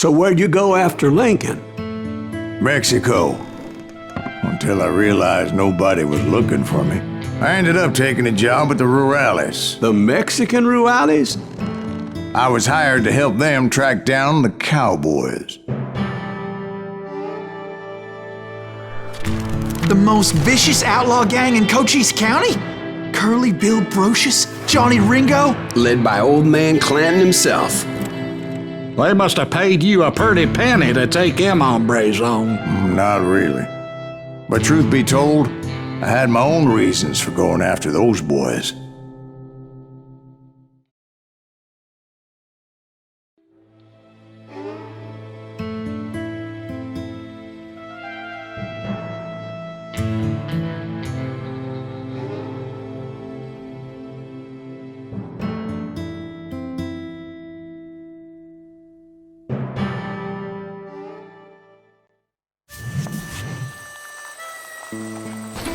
So where'd you go after Lincoln? Mexico. Until I realized nobody was looking for me. I ended up taking a job at the Rurales. The Mexican Rurales? I was hired to help them track down the cowboys. The most vicious outlaw gang in Cochise County? Curly Bill Brocious? Johnny Ringo? Led by old man Clanton himself. They must have paid you a pretty penny to take them hombres on. Not really. But truth be told, I had my own reasons for going after those boys.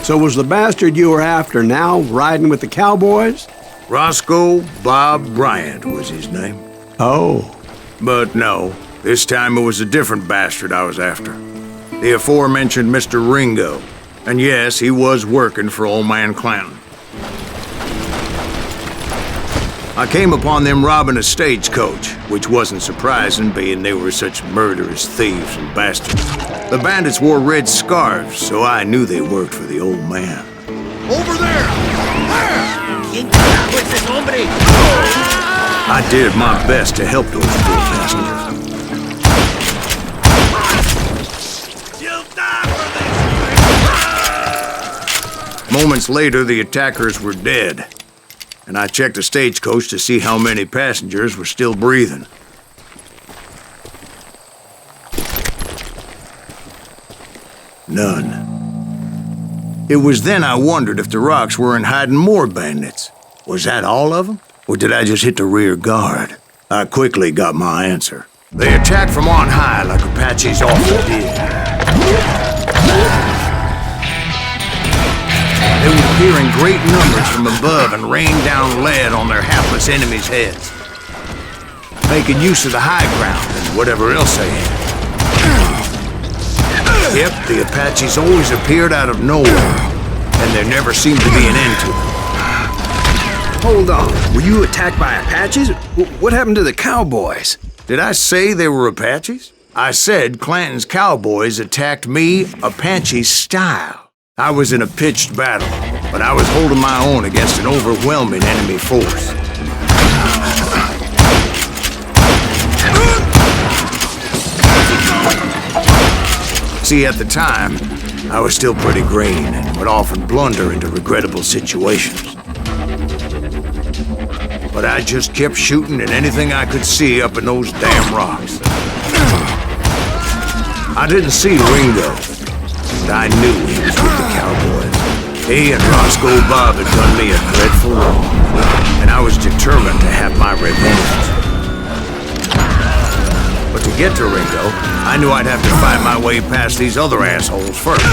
So was the bastard you were after now riding with the cowboys? Roscoe Bob Bryant was his name. Oh. But no, this time it was a different bastard I was after. The aforementioned Mr. Ringo. And yes, he was working for old man Clanton. I came upon them robbing a stagecoach, which wasn't surprising, being they were such murderous thieves and bastards. The bandits wore red scarves, so I knew they worked for the old man. Over there! I did my best to help those poor passengers. Moments later, the attackers were dead, and I checked the stagecoach to see how many passengers were still breathing. None. It was then I wondered if the rocks weren't hiding more bandits. Was that all of them? Or did I just hit the rear guard? I quickly got my answer. They attacked from on high like Apaches often did. They would appear in great numbers from above and rain down lead on their hapless enemies' heads, making use of the high ground and whatever else they had. Yep, the Apaches always appeared out of nowhere, and there never seemed to be an end to them. Hold on, were you attacked by Apaches? What happened to the cowboys? Did I say they were Apaches? I said Clanton's cowboys attacked me Apache style. I was in a pitched battle, but I was holding my own against an overwhelming enemy force. See, at the time, I was still pretty green and would often blunder into regrettable situations. But I just kept shooting at anything I could see up in those damn rocks. I didn't see Ringo, but I knew he was with the cowboys. He and Roscoe Bob had done me a dreadful wrong, and I was determined to have my revenge. But to get to Ringo, I knew I'd have to fight my way past these other assholes first.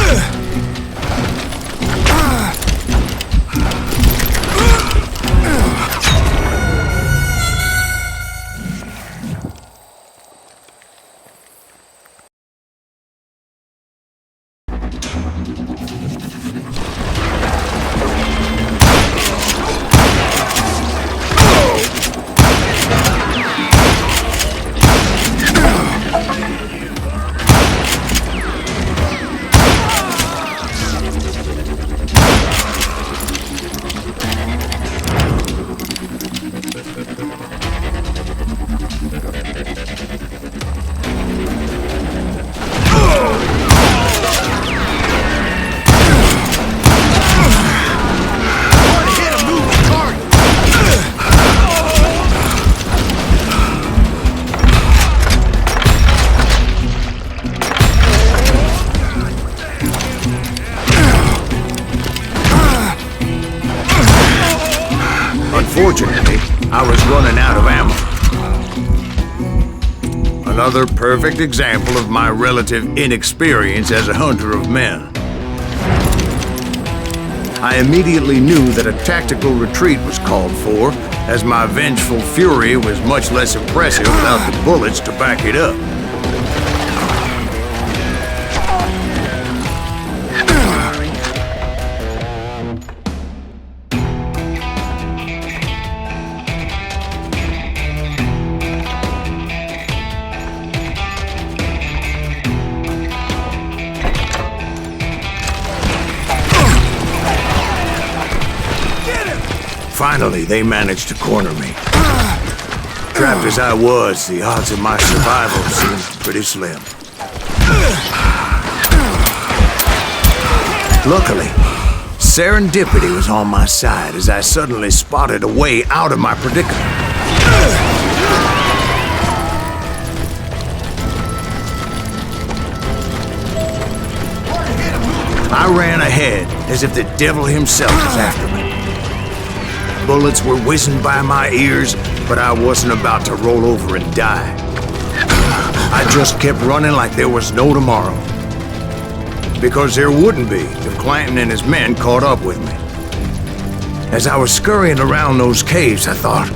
Unfortunately, I was running out of ammo. Another perfect example of my relative inexperience as a hunter of men. I immediately knew that a tactical retreat was called for, as my vengeful fury was much less impressive without the bullets to back it up. Finally, they managed to corner me. Trapped as I was, the odds of my survival seemed pretty slim. Luckily, serendipity was on my side as I suddenly spotted a way out of my predicament. I ran ahead as if the devil himself was after me. Bullets were whizzing by my ears, but I wasn't about to roll over and die. I just kept running like there was no tomorrow. Because there wouldn't be if Clanton and his men caught up with me. As I was scurrying around those caves, I thought,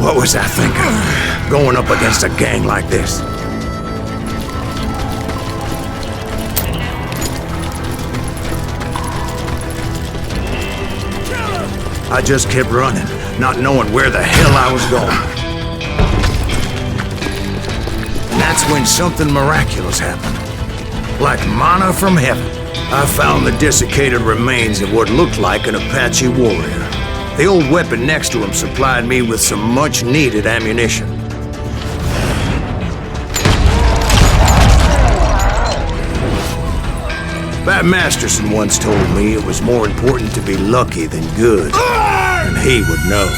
what was I thinking, going up against a gang like this? I just kept running, not knowing where the hell I was going. And that's when something miraculous happened. Like manna from heaven, I found the desiccated remains of what looked like an Apache warrior. The old weapon next to him supplied me with some much-needed ammunition. Bat Masterson once told me it was more important to be lucky than good, and he would know.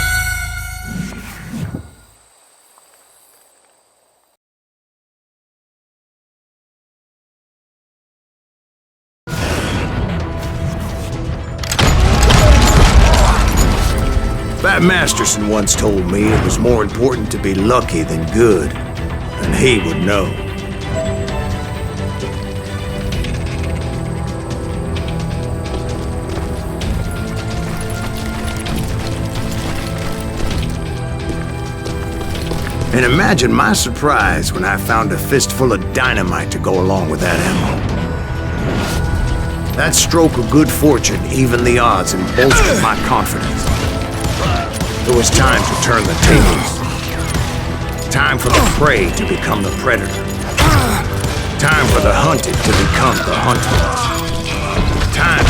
Bat Masterson once told me it was more important to be lucky than good, and he would know. And imagine my surprise when I found a fistful of dynamite to go along with that ammo. That stroke of good fortune evened the odds and bolstered my confidence. It was time to turn the tables. Time for the prey to become the predator. Time for the hunted to become the hunted. Time.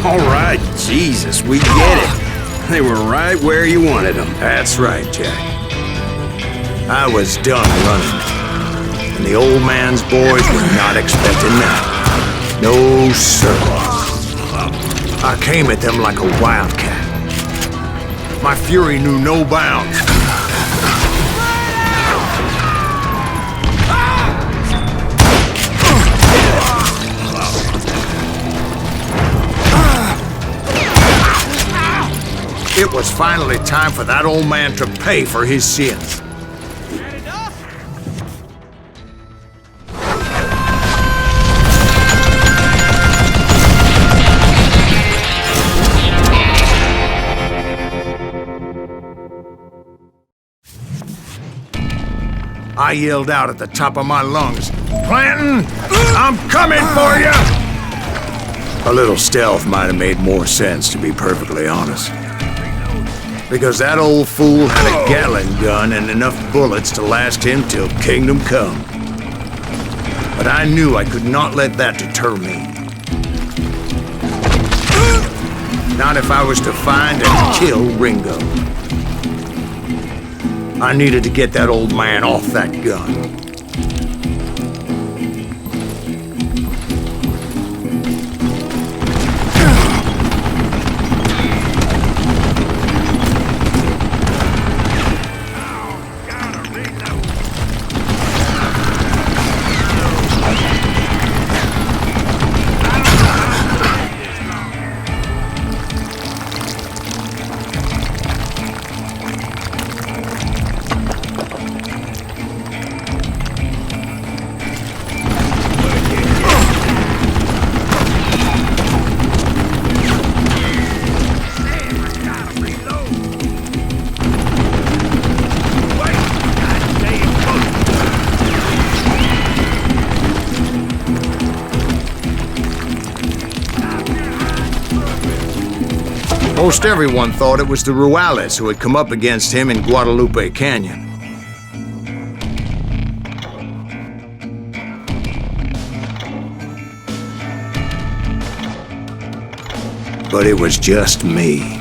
All right, Jesus, we get it. They were right where you wanted them. That's right, Jack. I was done running, and the old man's boys were not expecting that. No, sir. I came at them like a wildcat. My fury knew no bounds. It was finally time for that old man to pay for his sins. I yelled out at the top of my lungs, "Clanton, I'm coming for you!" A little stealth might have made more sense, to be perfectly honest. Because that old fool had a Gatling gun and enough bullets to last him till kingdom come. But I knew I could not let that deter me. Not if I was to find and kill Ringo. I needed to get that old man off that gun. Most everyone thought it was the Ruales who had come up against him in Guadalupe Canyon. But it was just me.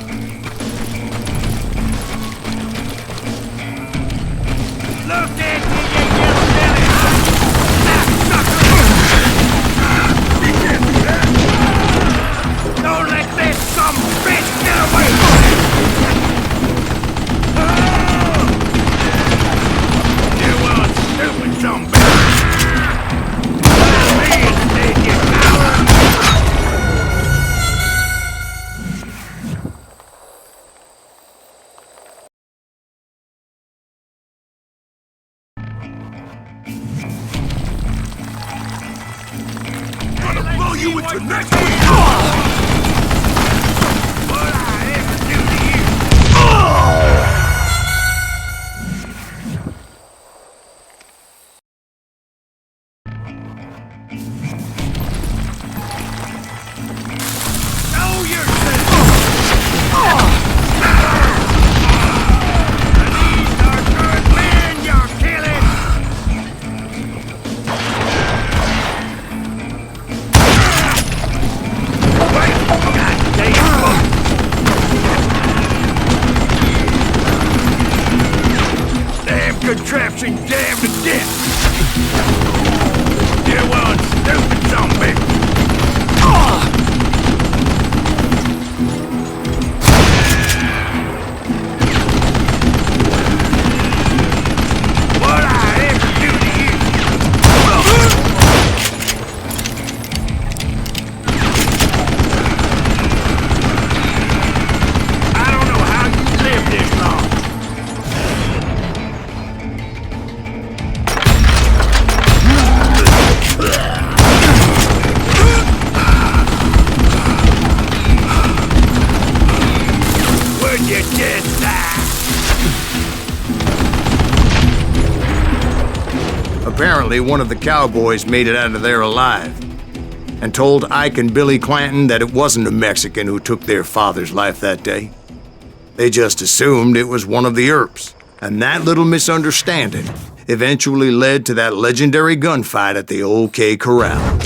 you with the next one! What I ever do to you? Show yourself! These are good men you're killing! Damn contraption, damn to death! You one stupid zombie! What I ever do to you? I don't know how you lived this long. Would you just die? Apparently, one of the cowboys made it out of there alive and told Ike and Billy Clanton that it wasn't a Mexican who took their father's life that day. They just assumed it was one of the Earps, and that little misunderstanding eventually led to that legendary gunfight at the OK Corral.